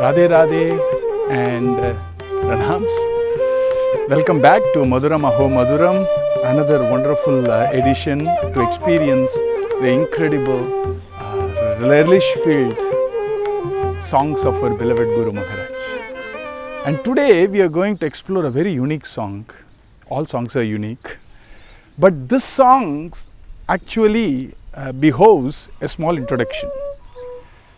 Radhe Radhe and Pranams. Welcome back to Madhuram Aho Madhuram, another wonderful edition to experience the incredible, relish-filled songs of our beloved Guru Maharaj. And today we are going to explore a very unique song. All songs are unique. But this song actually behoves a small introduction.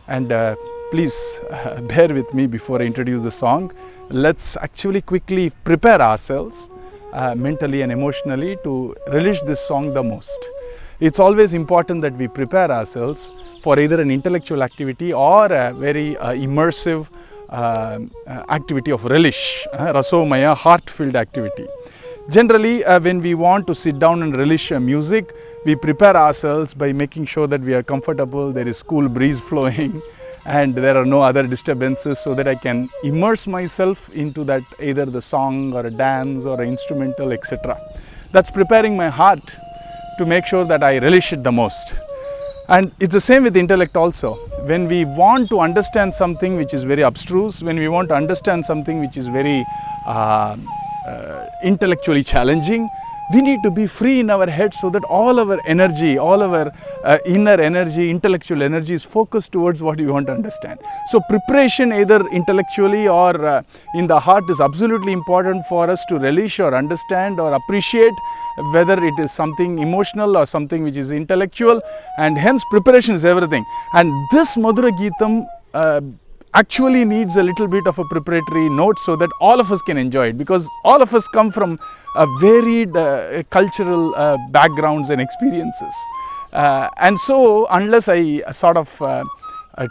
And please bear with me before I introduce the song. Let's actually quickly prepare ourselves mentally and emotionally to relish this song the most. It's always important that we prepare ourselves for either an intellectual activity or a very immersive activity of relish, rasomaya, heart-filled activity. Generally, when we want to sit down and relish music, we prepare ourselves by making sure that we are comfortable, there is cool breeze flowing, and there are no other disturbances, so that I can immerse myself into that, either the song or a dance or an instrumental, etc. That's preparing my heart to make sure that I relish it the most. And it's the same with intellect also. When we want to understand something which is very abstruse, when we want to understand something which is very intellectually challenging, we need to be free in our head so that all our energy, all our inner energy, intellectual energy is focused towards what we want to understand. So preparation either intellectually or in the heart is absolutely important for us to relish or understand or appreciate, whether it is something emotional or something which is intellectual, and hence preparation is everything. And this Madhura Geetam actually needs a little bit of a preparatory note so that all of us can enjoy it, because all of us come from varied cultural backgrounds and experiences. And so unless I sort of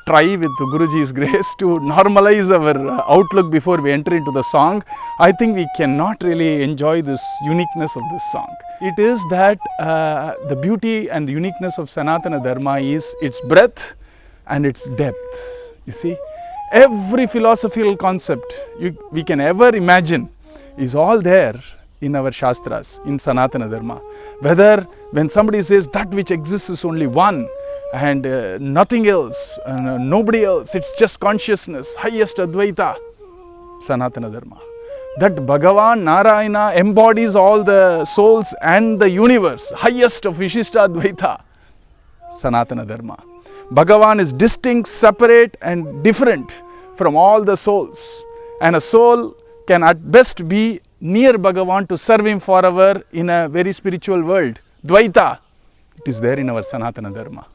try with Guruji's grace to normalize our outlook before we enter into the song, I think we cannot really enjoy this uniqueness of this song. It is that the beauty and uniqueness of Sanatana Dharma is its breadth and its depth. You see, every philosophical concept we can ever imagine is all there in our Shastras, in Sanatana Dharma. Whether when somebody says that which exists is only one and nothing else, nobody else, it's just consciousness, highest Advaita, Sanatana Dharma. That Bhagavan Narayana embodies all the souls and the universe, highest of Vishishta Advaita, Sanatana Dharma. Bhagavan is distinct, separate and different from all the souls, and a soul can at best be near Bhagavan to serve him forever in a very spiritual world. Dvaita, it is there in our Sanatana Dharma.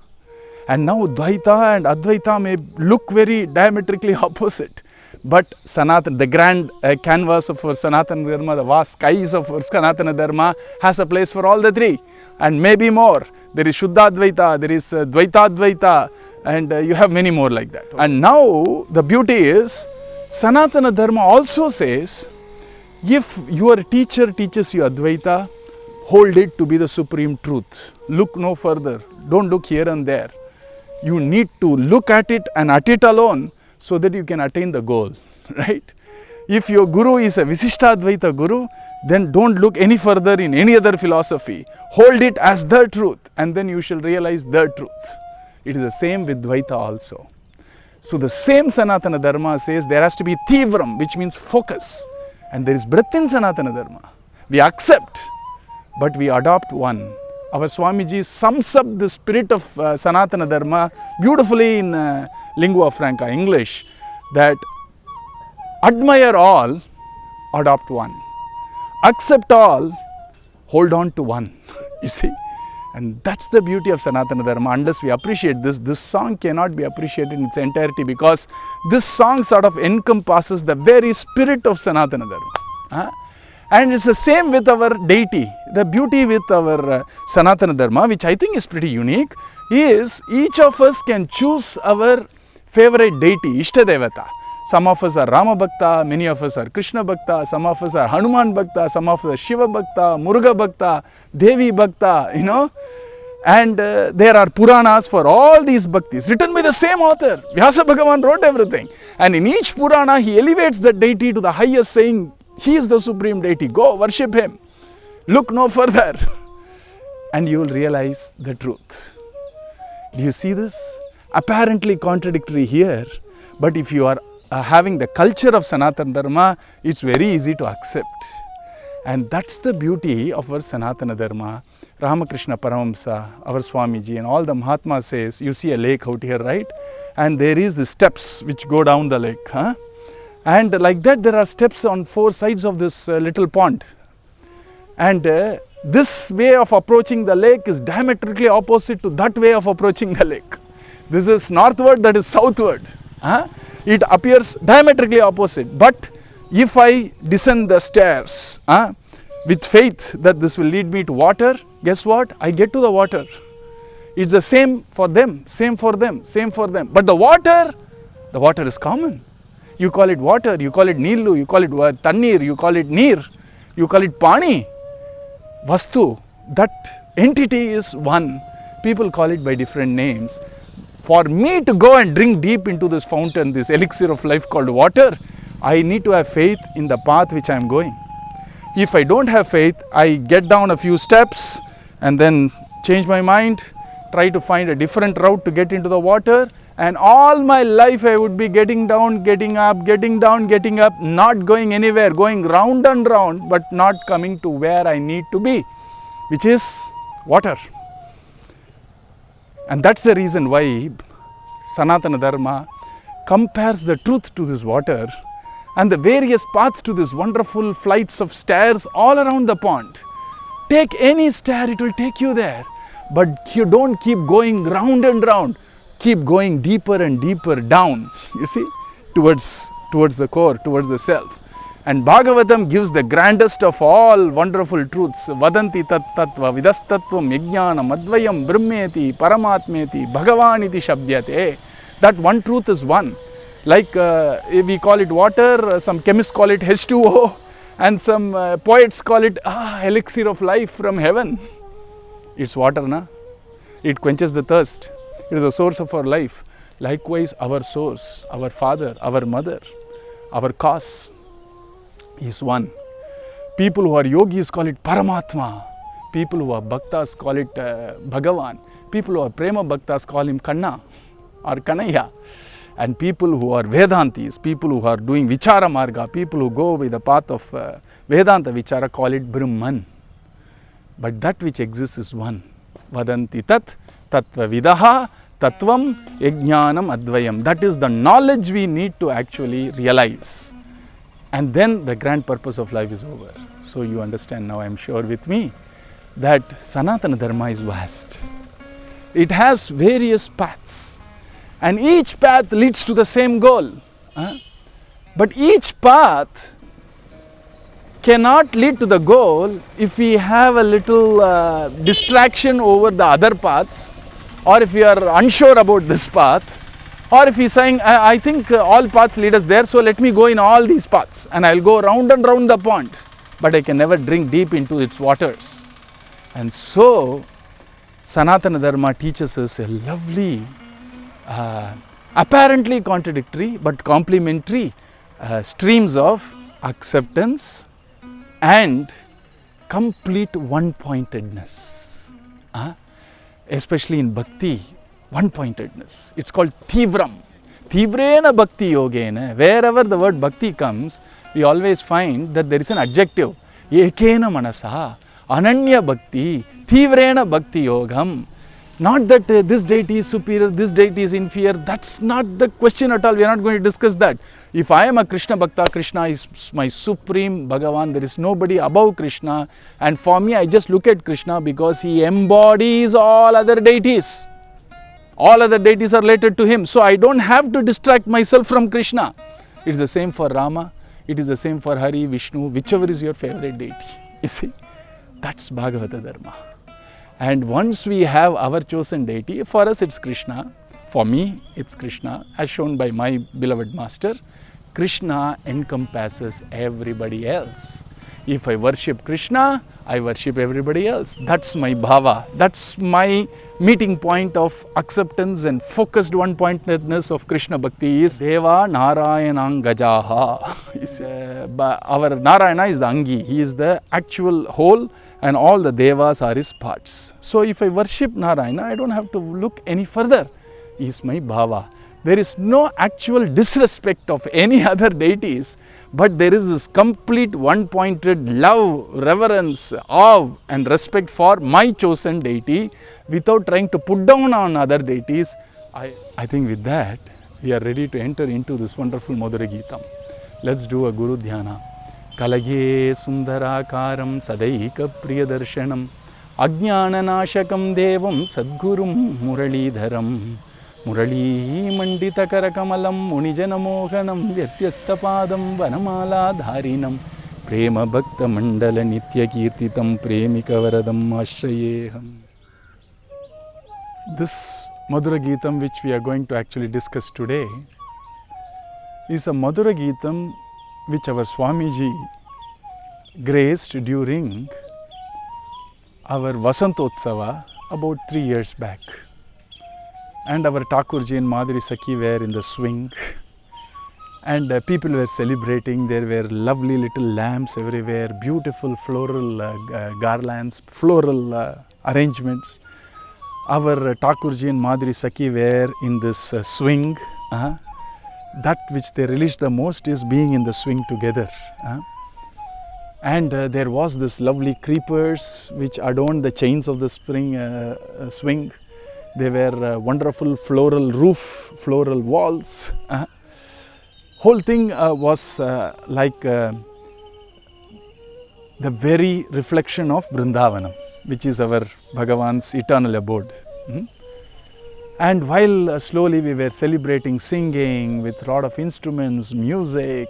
And now Dvaita and Advaita may look very diametrically opposite, but Sanatana, the grand canvas of our Sanatana Dharma, the vast skies of our Sanatana Dharma has a place for all the three, and maybe more. There is Shuddha Advaita, there is Dvaita Advaita, and you have many more like that. And now the beauty is, Sanatana Dharma also says, if your teacher teaches you Advaita, hold it to be the supreme truth. Look no further. Don't look here and there. You need to look at it and at it alone so that you can attain the goal, right? If your guru is a Visishta Advaita guru, then don't look any further in any other philosophy. Hold it as the truth, and then you shall realize the truth. It is the same with Dvaita also. So the same Sanatana Dharma says there has to be Tivram, which means focus. And there is breadth in Sanatana Dharma. We accept, but we adopt one. Our Swamiji sums up the spirit of Sanatana Dharma beautifully in lingua franca, English, that admire all, adopt one. Accept all, hold on to one. You see? And that's the beauty of Sanatana Dharma. Unless we appreciate this song cannot be appreciated in its entirety, because this song sort of encompasses the very spirit of Sanatana Dharma. And it's the same with our deity. The beauty with our Sanatana Dharma, which I think is pretty unique, is each of us can choose our favorite deity, Ishtadevata. Some of us are Rama Bhakta, many of us are Krishna Bhakta, some of us are Hanuman Bhakta, some of us are Shiva Bhakta, Muruga Bhakta, Devi Bhakta, you know. And there are Puranas for all these Bhaktis, written by the same author. Vyasa Bhagavan wrote everything. And in each Purana, he elevates the deity to the highest, saying, he is the supreme deity, go worship him. Look no further. And you will realize the truth. Do you see this? Apparently contradictory here, but if you are having the culture of Sanatana Dharma, it's very easy to accept. And that's the beauty of our Sanatana Dharma. Ramakrishna Paramahamsa, our Swamiji, and all the Mahatmas says, you see a lake out here, right? And there is the steps which go down the lake. Huh? And like that, there are steps on 4 sides of this little pond. And this way of approaching the lake is diametrically opposite to that way of approaching the lake. This is northward, that is southward. It appears diametrically opposite. But if I descend the stairs with faith that this will lead me to water, guess what? I get to the water. It's the same for them, same for them, same for them. But the water is common. You call it water, you call it Nilu, you call it Tannir, you call it Neer, you call it Pani. Vastu, that entity is one. People call it by different names. For me to go and drink deep into this fountain, this elixir of life called water, I need to have faith in the path which I am going. If I don't have faith, I get down a few steps and then change my mind, try to find a different route to get into the water, and all my life I would be getting down, getting up, getting down, getting up, not going anywhere, going round and round, but not coming to where I need to be, which is water. And that's the reason why Sanatana Dharma compares the truth to this water and the various paths to these wonderful flights of stairs all around the pond. Take any stair, it will take you there. But you don't keep going round and round. Keep going deeper and deeper down, you see, towards the core, towards the self. And Bhagavatam gives the grandest of all wonderful truths. Vadanti tat tattva vidastattvam yajnanam advayam brahmeti paramatmeti bhagavaniti shabdyate. That one truth is one. Like we call it water, some chemists call it H2O, and some poets call it elixir of life from heaven. It's water, na? It quenches the thirst. It is the source of our life. Likewise, our source, our father, our mother, our cause is one. People who are yogis call it Paramatma. People who are bhaktas call it Bhagavan. People who are prema bhaktas call him Kanna or Kanaya. And people who are Vedantis, people who are doing Vichara Marga, people who go with the path of Vedanta Vichara call it Brahman. But that which exists is one. Vadanti tat tattva vidaha tattvam yajnanam advayam. That is the knowledge we need to actually realize. And then the grand purpose of life is over. So you understand now, I am sure with me, that Sanatana Dharma is vast. It has various paths. And each path leads to the same goal. But each path cannot lead to the goal if we have a little distraction over the other paths, or if we are unsure about this path, or if we are saying, I think all paths lead us there, so let me go in all these paths and I will go round and round the pond, but I can never drink deep into its waters. And so Sanatana Dharma teaches us a lovely, apparently contradictory but complementary streams of acceptance and complete one-pointedness, especially in bhakti, one-pointedness. It's called Thivram. Thivrena bhakti yogena. Wherever the word bhakti comes, we always find that there is an adjective. Ekena manasa, ananya bhakti, thivrena bhakti yogam. Not that this deity is superior, this deity is inferior. That's not the question at all. We are not going to discuss that. If I am a Krishna Bhakta, Krishna is my supreme Bhagavan. There is nobody above Krishna. And for me, I just look at Krishna because he embodies all other deities. All other deities are related to him. So I don't have to distract myself from Krishna. It's the same for Rama. It is the same for Hari, Vishnu, whichever is your favorite deity. You see, that's Bhagavata Dharma. And once we have our chosen deity, for us it's Krishna, for me it's Krishna, as shown by my beloved master. Krishna encompasses everybody else. If I worship Krishna, I worship everybody else. That's my bhava. That's my meeting point of acceptance and focused one-pointedness of Krishna Bhakti is Deva Narayanang Gajaha. Our Narayana is the Angi. He is the actual whole and all the Devas are his parts. So if I worship Narayana, I don't have to look any further. He is my bhava. There is no actual disrespect of any other deities, but there is this complete one-pointed love, reverence, awe and respect for my chosen deity without trying to put down on other deities. I think with that, we are ready to enter into this wonderful Madhura Geetam. Let's do a Guru Dhyana. Kalage Sundarakaram Sadaika Priyadarshanam Ajnananashakam Devam Sadgurum Muralidharam Murali Manditakarakamalam Munijanamohanam Vyatyastapadam Vanamala Dharinam Prema Bhakta Mandala Nitya Kirtitam Premikavaradam Ashrayeham. This Madhura Geetam which we are going to actually discuss today is a Madhura Geetam which our Swamiji graced during our Vasantotsava about 3 years back. And our Thakurji and Madhuri Sakhi were in the swing, and people were celebrating. There were lovely little lamps everywhere, beautiful floral garlands, floral arrangements. Our Thakurji and Madhuri Sakhi were in this swing. That which they relished the most is being in the swing together. And there was this lovely creepers which adorned the chains of the swing. There were wonderful floral roof, floral walls. Whole thing was like the very reflection of Vrindavanam, which is our Bhagavan's eternal abode. And while slowly we were celebrating, singing with a lot of instruments, music,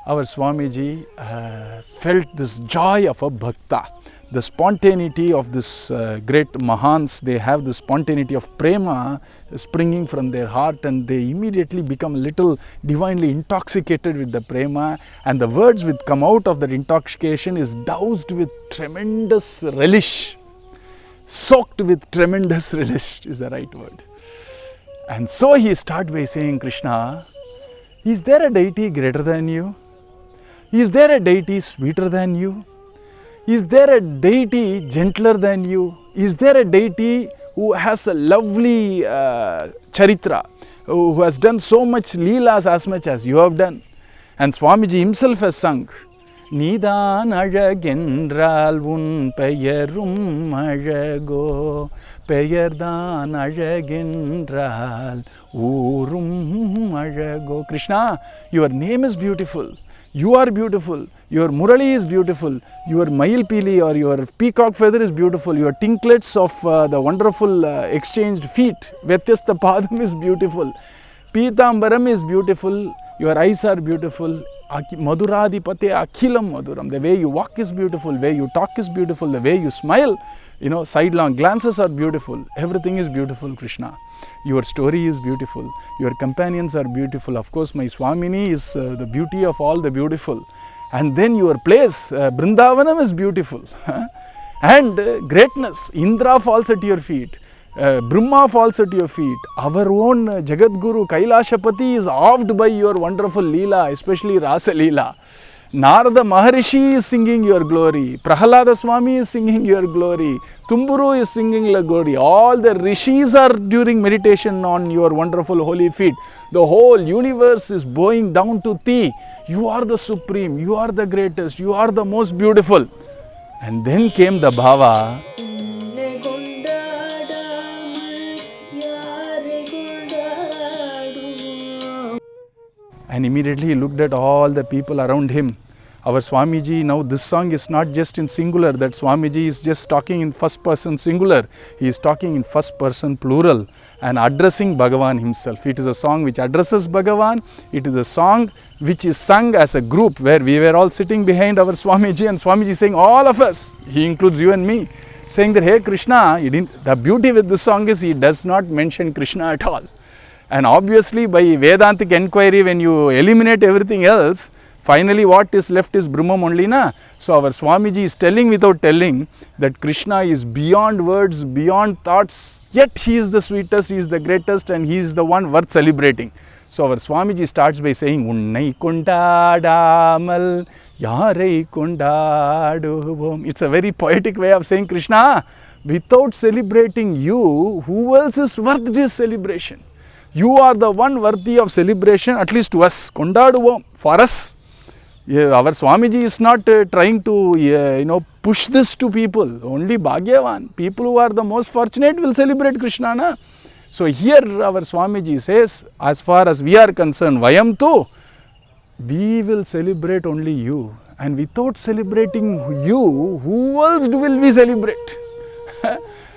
our Swamiji felt this joy of a bhakta. The spontaneity of this great Mahans, they have the spontaneity of prema springing from their heart, and they immediately become a little divinely intoxicated with the prema, and the words which come out of that intoxication is doused with tremendous relish, soaked with tremendous relish is the right word. And so he started by saying, Krishna, is there a deity greater than you? Is there a deity sweeter than you? Is there a deity gentler than you? Is there a deity who has a lovely charitra, who has done so much leelas as much as you have done? And Swamiji himself has sung, Nidan azhagendral un peyarum azhago, peyardan azhagendral urum azhago. Krishna, your name is beautiful. You are beautiful, your Murali is beautiful, your Mayilpili or your peacock feather is beautiful, your tinklets of the wonderful exchanged feet, Vyatyasta Padam is beautiful, Pitambaram is beautiful, your eyes are beautiful, Madhuradipate Akhilam Madhuram, the way you walk is beautiful, the way you talk is beautiful, the way you smile, sidelong glances are beautiful, everything is beautiful, Krishna. Your story is beautiful, your companions are beautiful. Of course, my Swamini is the beauty of all the beautiful. And then your place, Vrindavanam is beautiful. And greatness, Indra falls at your feet, Brahma falls at your feet. Our own Jagadguru Kailashapati is awed by your wonderful Leela, especially Rasa Leela. Narada Maharishi is singing your glory, Prahalada Swami is singing your glory, Tumburu is singing your glory, all the rishis are during meditation on your wonderful holy feet. The whole universe is bowing down to thee. You are the supreme, you are the greatest, you are the most beautiful. And then came the bhava. And immediately he looked at all the people around him. Our Swamiji, now this song is not just in singular, that Swamiji is just talking in first person singular. He is talking in first person plural and addressing Bhagavan himself. It is a song which addresses Bhagavan. It is a song which is sung as a group where we were all sitting behind our Swamiji, and Swamiji saying, all of us, he includes you and me, saying that, hey Krishna, the beauty with this song is he does not mention Krishna at all. And obviously by Vedantic enquiry, when you eliminate everything else, finally what is left is Brahman only, na? So our Swamiji is telling without telling that Krishna is beyond words, beyond thoughts, yet he is the sweetest, he is the greatest, and he is the one worth celebrating. So our Swamiji starts by saying, Unnai kundadamal yarai kundaduvom. It's a very poetic way of saying, Krishna, without celebrating you, who else is worth this celebration? You are the one worthy of celebration, at least to us. Kondaduvom, for us. Our Swamiji is not trying to push this to people. Only Bhagyavan, people who are the most fortunate will celebrate Krishna. Na? So here our Swamiji says, as far as we are concerned, Vayam tu, we will celebrate only you. And without celebrating you, who else will we celebrate?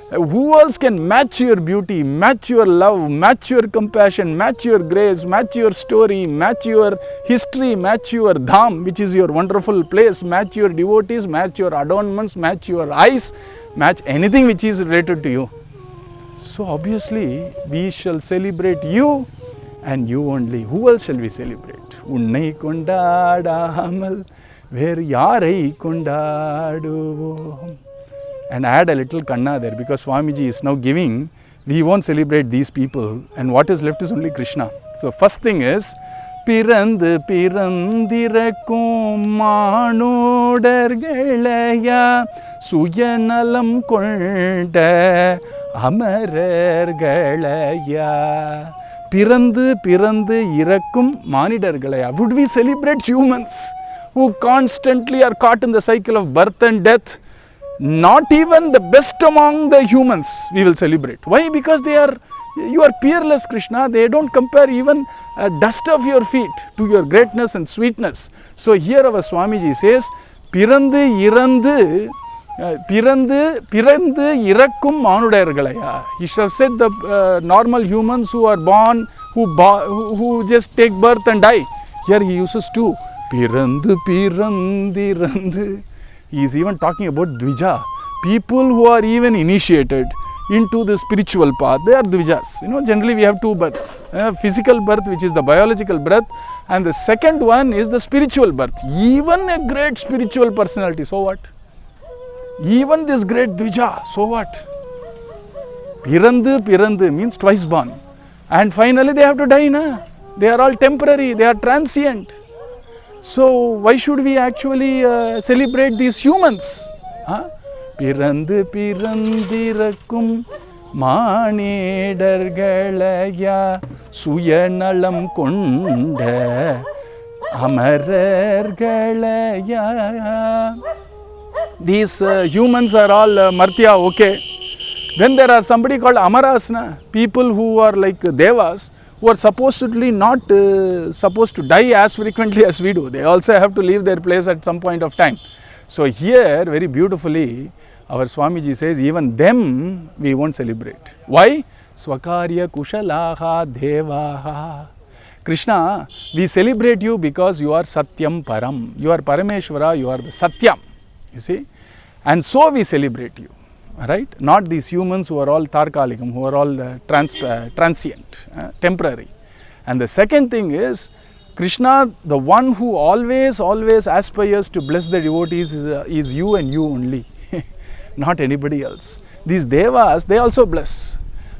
Who else can match your beauty, match your love, match your compassion, match your grace, match your story, match your history, match your dham, which is your wonderful place, match your devotees, match your adornments, match your eyes, match anything which is related to you. So obviously, we shall celebrate you and you only. Who else shall we celebrate? Unnai kondadamal ver yarai kondaduvom. And add a little kanna there, because Swamiji is now giving, we won't celebrate these people, and what is left is only Krishna. So first thing is, Pirandu pirandirakkum maanudargalaya suyanalam konda amarargalaya. Pirandu irakkum manidargalaya. Would we celebrate humans who constantly are caught in the cycle of birth and death? Not even the best among the humans we will celebrate. Why? Because you are peerless, Krishna. They don't compare even a dust of your feet to your greatness and sweetness. So here our Swamiji says, Pirandu irakkum manudayargalaya. He should have said the normal humans who are born, who just take birth and die. Here he uses two. Pirandu. He is even talking about Dvija. People who are even initiated into the spiritual path, they are Dvijas. Generally we have two births. Physical birth, which is the biological birth, and the second one is the spiritual birth. Even a great spiritual personality, so what? Even this great Dvija, so what? Pirandu means twice born. And finally they have to die, na? They are all temporary, they are transient. So why should we actually celebrate these humans? Pirandu pirandirakkum manidargalaya suyanalam konda amarargalaya. These humans are all Martya, okay. Then there are somebody called Amarasna, people who are like Devas, who are supposedly not supposed to die as frequently as we do. They also have to leave their place at some point of time. So here, very beautifully, our Swamiji says, even them we won't celebrate. Why? Swakarya kushalaha devaha. Krishna, we celebrate you because you are Satyam Param. You are Parameshwara, you are the Satyam. You see? And so we celebrate you. Right? Not these humans who are all Tarkalikam, who are all transient, temporary. And the second thing is, Krishna, the one who always aspires to bless the devotees is you and you only, not anybody else. These Devas, they also bless.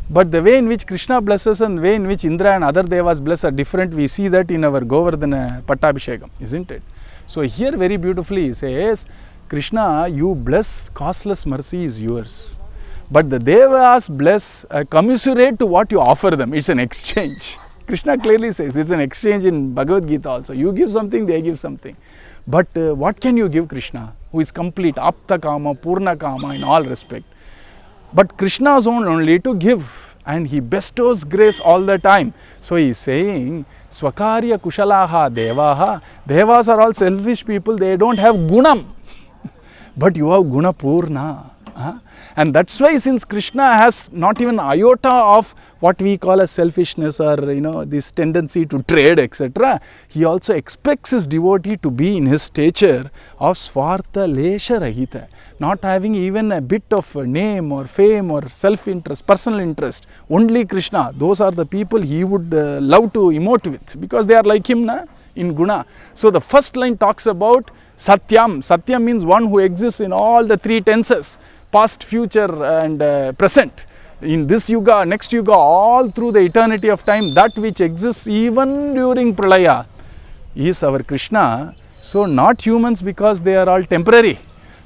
But the way in which Krishna blesses and the way in which Indra and other Devas bless are different. We see that in our Govardhana Pattabhishekam, isn't it? So here very beautifully he says, Krishna, you bless, causeless mercy is yours. But the Devas bless commiserate to what you offer them. It's an exchange. Krishna clearly says it's an exchange in Bhagavad Gita also. You give something, they give something. But what can you give Krishna, who is complete, Apta Kama, Purna Kama in all respect? But Krishna's own only to give, and he bestows grace all the time. So he is saying, Swakarya Kushalaha Devaha. Devas are all selfish people, they don't have gunam. But you have Guna Purna. And that's why, since Krishna has not even iota of what we call as selfishness or this tendency to trade, etc., he also expects his devotee to be in his stature of Swartha Lesha Rahita, not having even a bit of name or fame or self-interest, personal interest. Only Krishna, those are the people he would love to emote with, because they are like him in Guna. So the first line talks about Satyam. Satyam means one who exists in all the three tenses, past, future and present. In this yuga, next yuga, all through the eternity of time, that which exists even during Pralaya is our Krishna. So not humans because they are all temporary,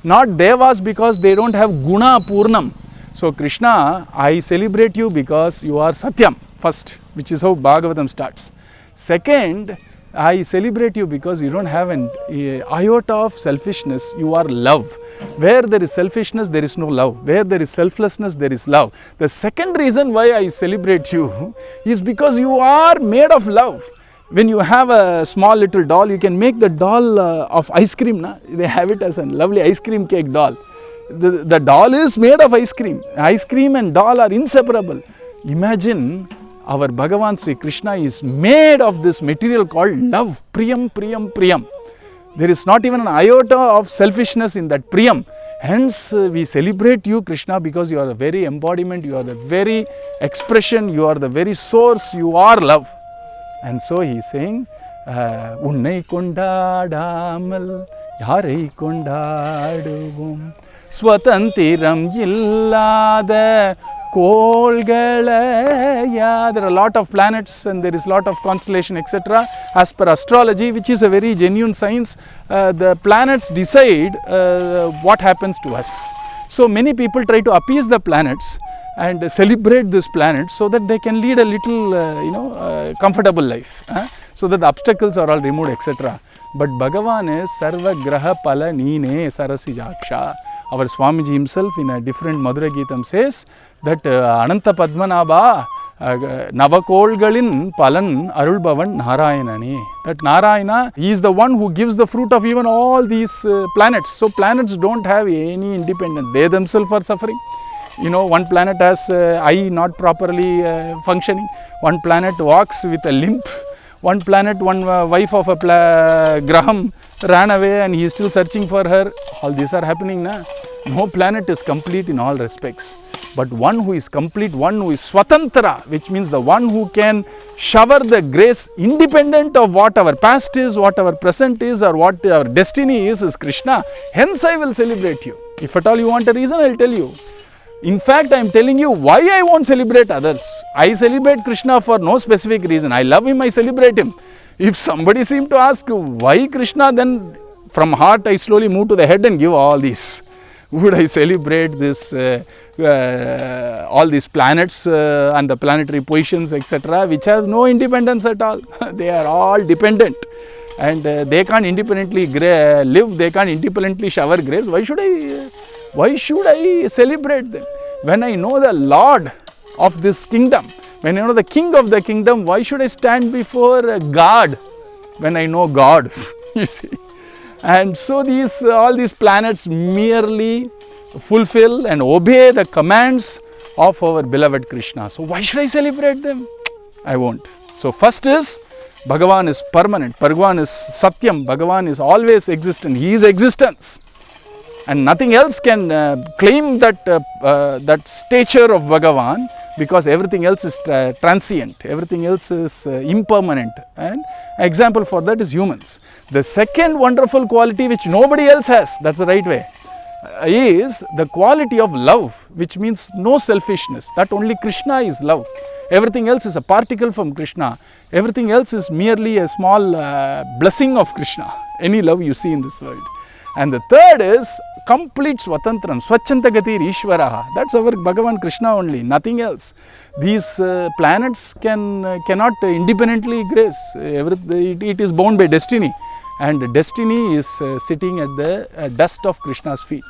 not Devas because they don't have Guna Purnam. So Krishna, I celebrate you because you are Satyam first. which is how Bhagavatam starts. Second, I celebrate you because you don't have an iota of selfishness, you are love. Where there is selfishness, there is no love. Where there is selflessness, there is love. The second reason why I celebrate you is because you are made of love. When you have a small little doll, you can make the doll of ice cream. Na? They have it as a lovely ice cream cake doll. The doll is made of ice cream. Ice cream and doll are inseparable. Imagine our Bhagavan Sri Krishna is made of this material called love. Priyam, Priyam, Priyam. There is not even an iota of selfishness in that Priyam. Hence, we celebrate you, Krishna, because you are the very embodiment, you are the very expression, you are the very source, you are love. And so he is saying, Unnai kondadamal yarai kondaduvum Swatantiram illada kolgalaya. There are a lot of planets and there is a lot of constellation, etc. As per astrology, which is a very genuine science, the planets decide what happens to us. So many people try to appease the planets and celebrate this planet so that they can lead a little comfortable life, so that the obstacles are all removed, etc. But Bhagavan is Sarva Graha Pala Neene Sarasijaksha. Our Swamiji himself in a different Madhura Geetam says that Ananta Padmanabha Navakolgalin Palan Arulbavan Narayanani. That Narayana, he is the one who gives the fruit of even all these planets. So planets don't have any independence. They themselves are suffering. You know, one planet has eye not properly functioning. One planet walks with a limp. One planet, one wife of a Graham ran away and he is still searching for her. All these are happening now. No planet is complete in all respects. But one who is complete, one who is Swatantra, which means the one who can shower the grace independent of what our past is, what our present is, or what our destiny is Krishna. Hence I will celebrate you. If at all you want a reason, I will tell you. In fact, I am telling you why I won't celebrate others. I celebrate Krishna for no specific reason. I love him, I celebrate him. If somebody seemed to ask why Krishna, then from heart I slowly move to the head and give all these. Would I celebrate this, all these planets and the planetary positions, etc., which have no independence at all. They are all dependent. And they can't independently live, they can't independently shower grace. Why should I celebrate them? When I know the Lord of this kingdom, when I know the King of the kingdom, why should I stand before God when I know God? You see. And so all these planets merely fulfill and obey the commands of our beloved Krishna. So why should I celebrate them? I won't. So first is, Bhagavan is permanent, Bhagavan is Satyam, Bhagavan is always existent, he is existence. And nothing else can claim that stature of Bhagavan, because everything else is transient, everything else is impermanent. And example for that is humans. The second wonderful quality which nobody else has, that's the right way, is the quality of love, which means no selfishness. That only Krishna is love. Everything else is a particle from Krishna. Everything else is merely a small blessing of Krishna, any love you see in this world. And the third is complete Swatantram, Swachantagatir Ishvaraha. That's our Bhagavan Krishna only, nothing else. These planets cannot independently grace. It is bound by destiny. And destiny is sitting at the dust of Krishna's feet.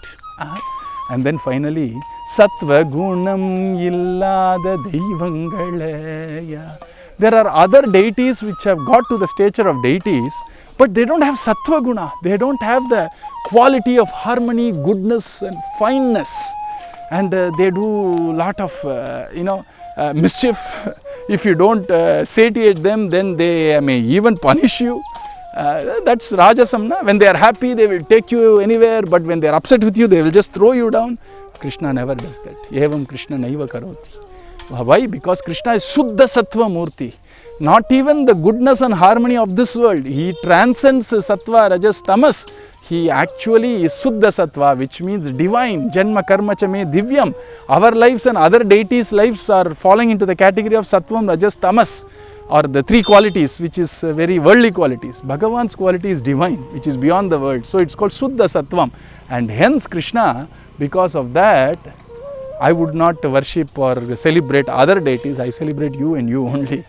And then finally, Sattva Gunam Illada Deivangalaya. There are other deities which have got to the stature of deities, but they don't have Sattva Guna. They don't have the quality of harmony, goodness and fineness. And they do a lot of, mischief. If you don't satiate them, then they may even punish you. That's Rajasam. Na? When they are happy, they will take you anywhere, but when they are upset with you, they will just throw you down. Krishna never does that. Evam Krishna naiva karoti. Why? Because Krishna is Shuddha Sattva Murti. Not even the goodness and harmony of this world. He transcends Sattva, Rajas, Tamas. He actually is Shuddha Sattva, which means divine. Janma Karma Chame Divyam. Our lives and other deities' lives are falling into the category of Sattvam, Rajas, Tamas, or the three qualities, which is very worldly qualities. Bhagavan's quality is divine, which is beyond the world. So it's called Shuddha Sattvam. And hence Krishna, because of that, I would not worship or celebrate other deities. I celebrate you and you only.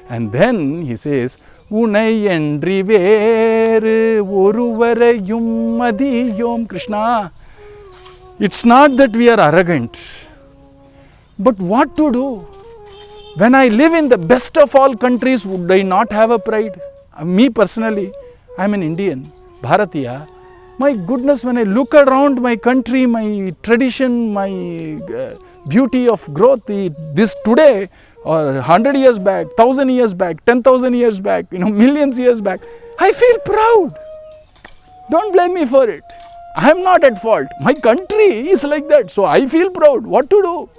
And then he says, Unai endri veru oruvarayum madiyom. Krishna, it's not that we are arrogant, but what to do? When I live in the best of all countries, would I not have a pride? Me personally, I am an Indian, Bharatiya. My goodness, when I look around my country, my tradition, my beauty of growth, this today or 100 years back, 1000 years back, 10,000 years back, millions years back, I feel proud. Don't blame me for it. I am not at fault. My country is like that. So I feel proud. What to do?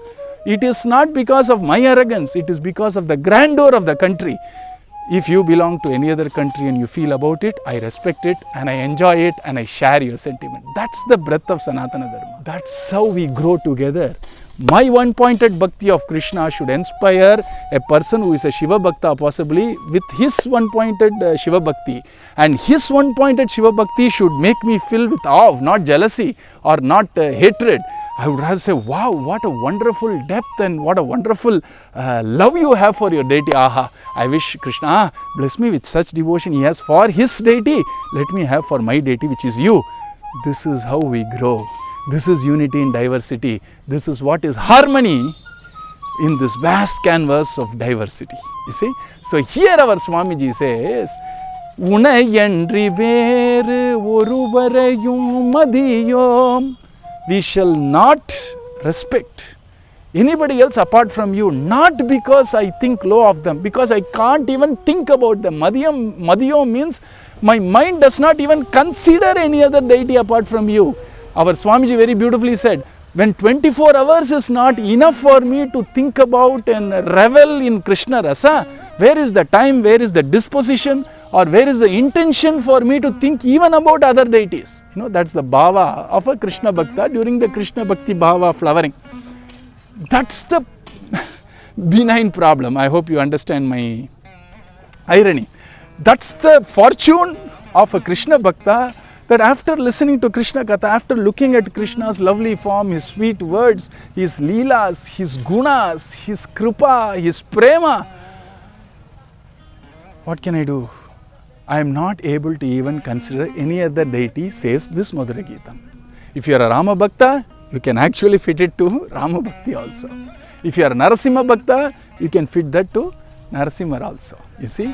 It is not because of my arrogance. It is because of the grandeur of the country. If you belong to any other country and you feel about it, I respect it and I enjoy it and I share your sentiment. That's the breadth of Sanatana Dharma. That's how we grow together. My one-pointed bhakti of Krishna should inspire a person who is a Shiva Bhakta possibly with his one-pointed Shiva Bhakti. And his one-pointed Shiva Bhakti should make me feel with awe, not jealousy or not hatred. I would rather say, wow, what a wonderful depth and what a wonderful love you have for your deity. Aha, I wish Krishna bless me with such devotion he has for his deity. Let me have for my deity, which is you. This is how we grow. This is unity in diversity. This is what is harmony in this vast canvas of diversity. You see? So here our Swamiji says, Unayandri veru oruvarayum madiyom. We shall not respect anybody else apart from you, not because I think low of them, because I can't even think about them. Madiyom means my mind does not even consider any other deity apart from you. Our Swamiji very beautifully said, when 24 hours is not enough for me to think about and revel in Krishna Rasa, where is the time, where is the disposition, or where is the intention for me to think even about other deities? That's the bhava of a Krishna Bhakta during the Krishna Bhakti bhava flowering. That's the benign problem. I hope you understand my irony. That's the fortune of a Krishna Bhakta, that after listening to Krishna Katha, after looking at Krishna's lovely form, his sweet words, his leelas, his gunas, his kripa, his prema, what can I do? I am not able to even consider any other deity, says this Madhura Geetam. If you are a Rama Bhakta, you can actually fit it to Rama Bhakti also. If you are a Narasimha Bhakta, you can fit that to Narasimha also. You see?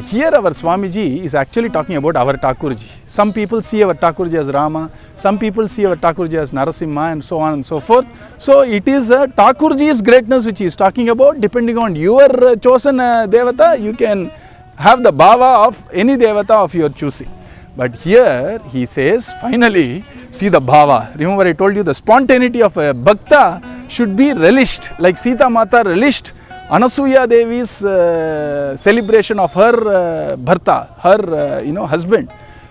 Here our Swamiji is actually talking about our Thakurji. Some people see our Thakurji as Rama, some people see our Thakurji as Narasimha, and so on and so forth. So it is Thakurji's greatness which he is talking about. Depending on your chosen Devata, you can have the bhava of any Devata of your choosing. But here he says, finally, see the bhava. Remember I told you the spontaneity of a Bhakta should be relished, like Sita Mata relished Anasuya Devi's celebration of her Bharta, her husband.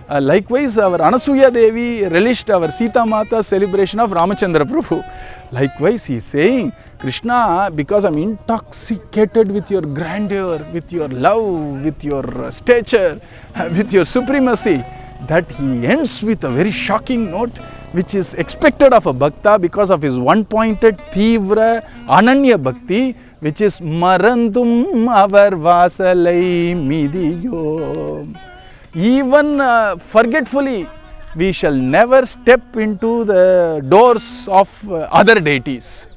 Likewise, our Anasuya Devi relished our Sita Mata's celebration of Ramachandra Prabhu. Likewise, he is saying, Krishna, because I am intoxicated with your grandeur, with your love, with your stature, with your supremacy, that he ends with a very shocking note, which is expected of a Bhakta because of his one-pointed, Tivra, Ananya Bhakti, which is Marandum Avar Vasalai Midiyo. Even forgetfully, we shall never step into the doors of other deities.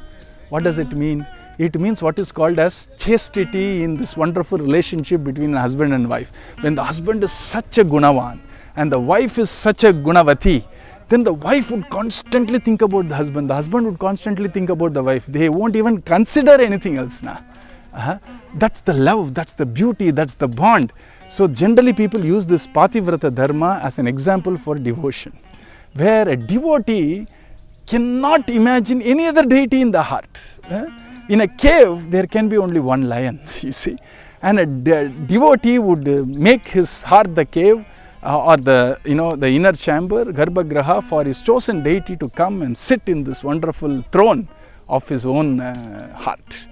What does it mean? It means what is called as chastity in this wonderful relationship between a husband and wife. When the husband is such a gunavan and the wife is such a gunavati, then the wife would constantly think about the husband would constantly think about the wife. They won't even consider anything else. That's the love, that's the beauty, that's the bond. So generally people use this Pativrata Dharma as an example for devotion, where a devotee cannot imagine any other deity in the heart. In a cave, there can be only one lion, you see. And a devotee would make his heart the cave, or the inner chamber, Garbhagraha, for his chosen deity to come and sit in this wonderful throne of his own heart.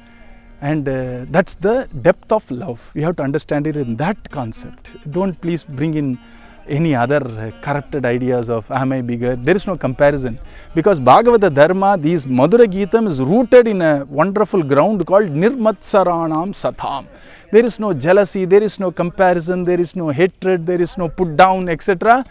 And that's the depth of love. We have to understand it in that concept. Don't please bring in any other corrupted ideas of am I bigger. There is no comparison. Because Bhagavata Dharma, these Madhura Geetam is rooted in a wonderful ground called Nirmatsaranam Satham. There is no jealousy, there is no comparison, there is no hatred, there is no put down, etc.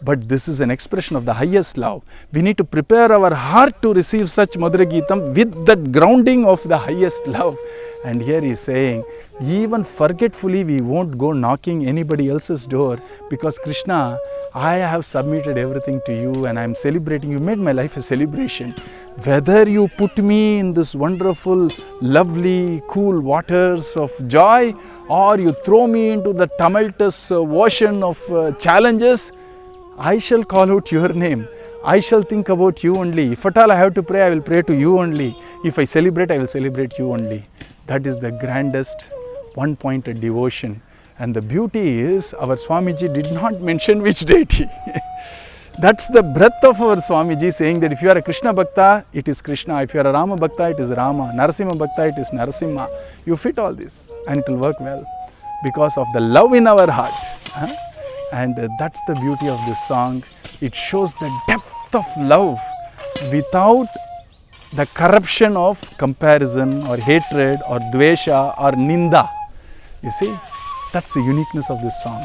But this is an expression of the highest love. We need to prepare our heart to receive such Madhura Geetam with that grounding of the highest love. And here he is saying, even forgetfully we won't go knocking anybody else's door, because Krishna, I have submitted everything to you and I am celebrating. You made my life a celebration. Whether you put me in this wonderful, lovely, cool waters of joy, or you throw me into the tumultuous ocean of challenges, I shall call out your name. I shall think about you only. If at all I have to pray, I will pray to you only. If I celebrate, I will celebrate you only. That is the grandest one-pointed devotion. And the beauty is, our Swamiji did not mention which deity. That's the breadth of our Swamiji, saying that if you are a Krishna Bhakta, it is Krishna. If you are a Rama Bhakta, it is Rama. Narasimha Bhakta, it is Narasimha. You fit all this and it will work well because of the love in our heart. And that's the beauty of this song. It shows the depth of love without the corruption of comparison or hatred or dvesha or ninda. You see, that's the uniqueness of this song.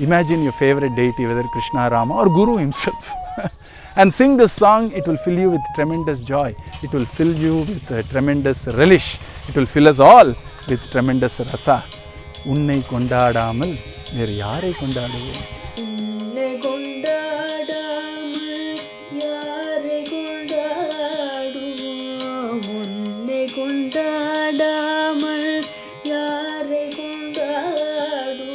Imagine your favorite deity, whether Krishna, Rama or Guru himself. And sing this song, it will fill you with tremendous joy. It will fill you with tremendous relish. It will fill us all with tremendous rasa. Unnai kondadamal வேறு யாரை கொண்டாடுவோம்? உன்னை கொண்டாடாமல் யாரை கொண்டாடுவோம்? உன்னை கொண்டாடாமல் யாரை கொண்டாடுவோம்?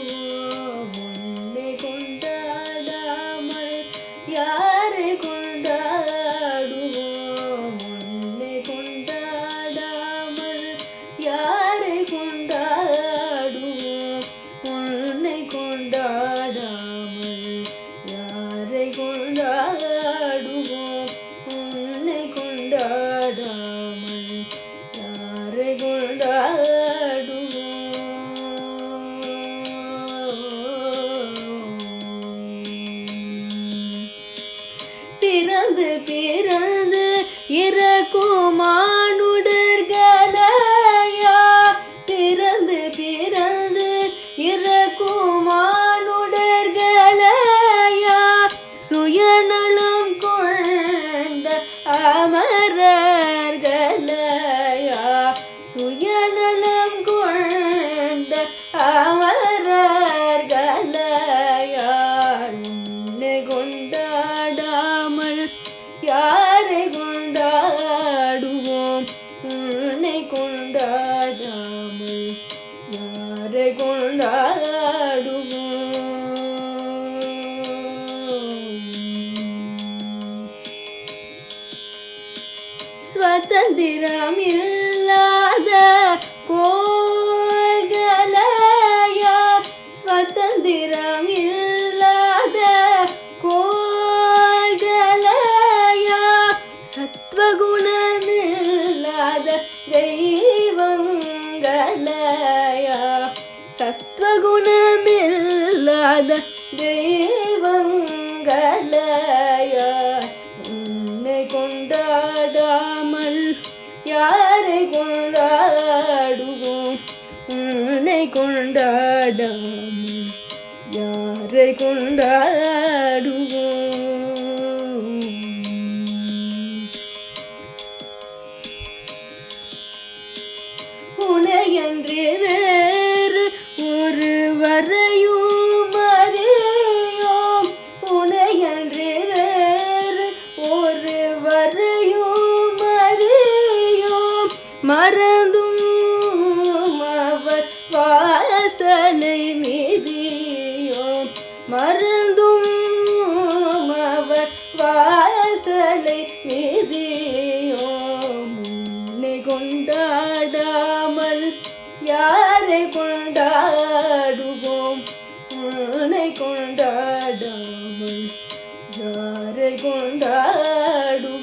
உன்னை கொண்டாடாமல் யாரை கொண்டாடுவோம்? உன்னை கொண்டாடாமல் யாரை கொண்டாடுவோம்? உன்னை கொண்டாடாமல் யாரை கொண்டாடுவோம்? உன்னை கொண்டாடாமல் யாரை கொண்டாடுவோம்? பிறந்து பிறந்து இறக்கும் மானுடர்களையா, பிறந்து பிறந்து இறக்கும் மானுடர்களையா, சுயநலம் கொண்ட அமரர்களையா, சுயநலம் கொண்ட அமரர்களையா, உன்னை கொண்டாடாமல் யாரை கொண்டாடுவோம்? உன்னை கொண்டாடாமல் யாரை கொண்டாடுவோம்? ஸ்வதந்திரம் இல்லாத கோள்களையா, ஸ்வதந்திரம் இல்லாத கோள்களையா, சத்வகுணமில்லாத தெய்வங்களையா, சத்வகுணமில்லாத தெய்வங்களையா, உன்னை கொண்டாடாமல் யாரை கொண்டாடுவோம்? உன்னை கொண்டாடாமல் யாரை கொண்டாடுவோம்? உனையன்றி வேறு ஒருவரையும் அறியோம், உனையன்றி வேறு ஒருவரையும் அறியோம், மறந்தும் அவர் வாசலை மிதியோம், மறந்தும் அவர் வாசலை மிதியோம். உன்னை கொண்டாடாமல் யாரை கொண்டாடுவோம்? உன்னை கொண்டாடாமல் யாரை கொண்டாடுவோம்?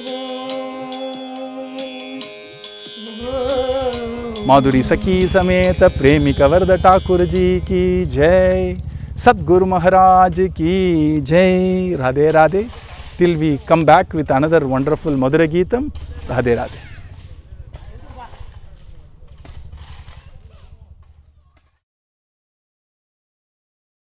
माधुरी सखी समेत प्रेमिका वरद ठाकुर जी की जय, सद्गुरु महाराज की जय. Radhe Radhe. Till we come back with another wonderful Madhura Geetam. Radhe Radhe.